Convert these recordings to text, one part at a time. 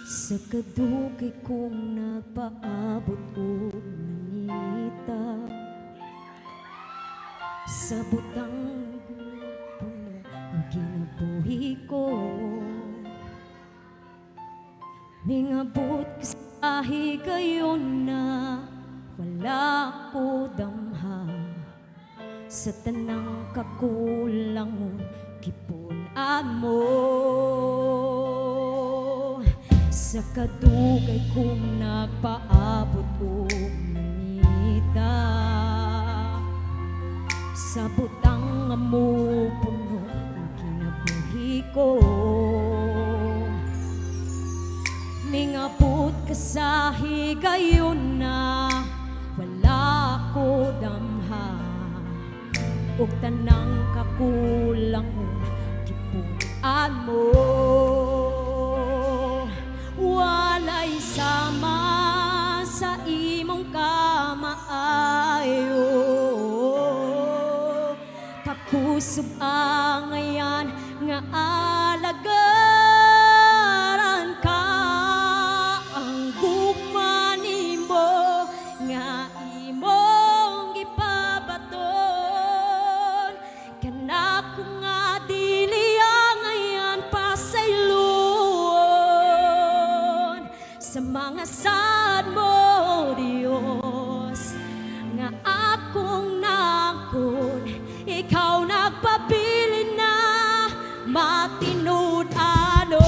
Sa kadugay kong nagpaabot o nangita, sa butang puno ang kinabuhi ko. Ningabot kasahi kayo na wala ko damha, sa tanang kakulangon kipunan mo. Sa kadugay kong nagpaabot o nangita, sa butang mo puno ang kinabuhi ko. Ningabot kasahi kayo na wala ko damha, ug tanang kakulangon kipunan mo. Walay sama sa imong kamaayo, kakusog ang ngayan nga alagaran ka. Ang gugma nimo nga imong gipabaton, kanako nga dili ang ngayan pasayloon. Sa mga sad mo, Diyos, nga akong nangkon, ikaw nagpabilin na matinud ano.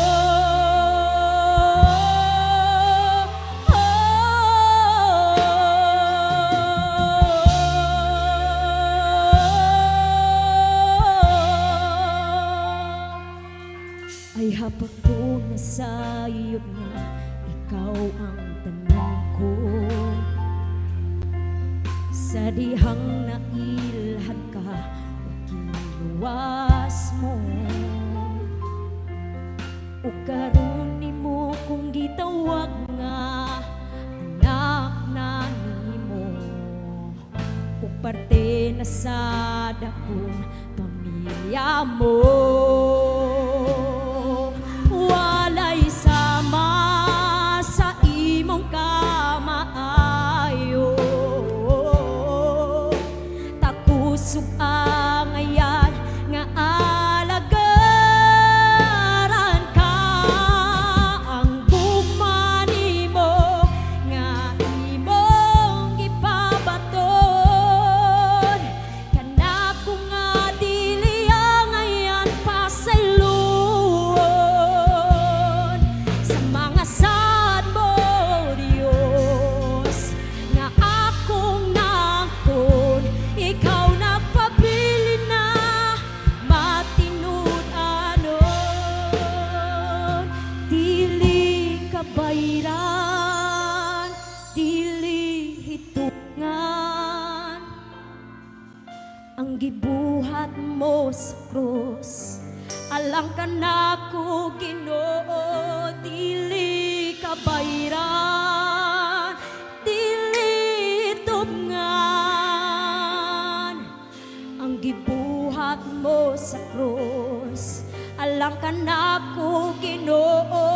Ay hapag ko na sayop na ikaw ang tanan ko, sa dihang nailhan ka o kiluwas mo, o karon nimo kung gitawag nga anak na nimo, o parte na sa dakong pamilya mo. Walay sama sa imong kamaayo, takusog ang ngayan nga alagaran ka. Ang gugma nimo nga imong gipabaton, kanako nga dili ang ngayan pasaylo. Bayran, dili hitungan, ang gibuhat mo sa krus, alang ka nako Ginoo. Dili ka bayran, dili hitungan, ang gibuhat mo sa krus, alang ka nako Ginoo.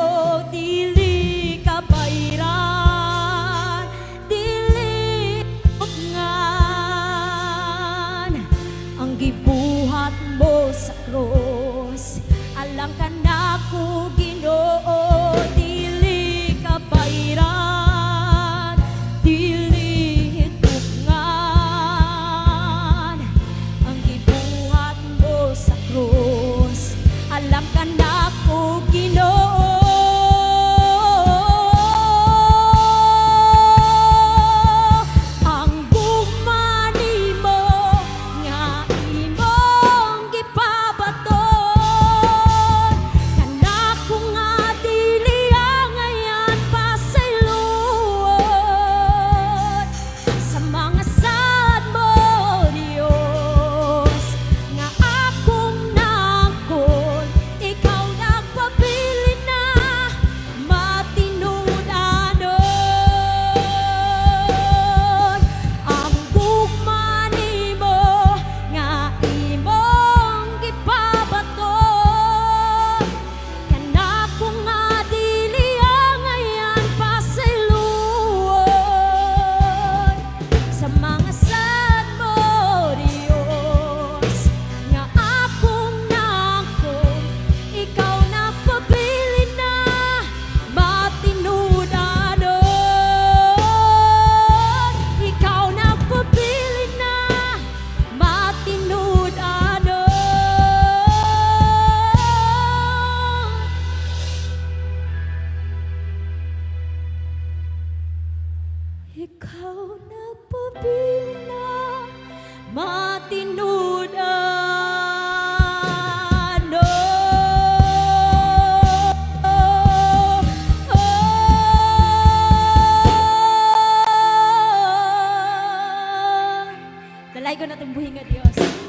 Dili ka bayran, dili tugngan, ang gibuhat mo sa krus, alang Balay ko na itong buhi nga Diyos.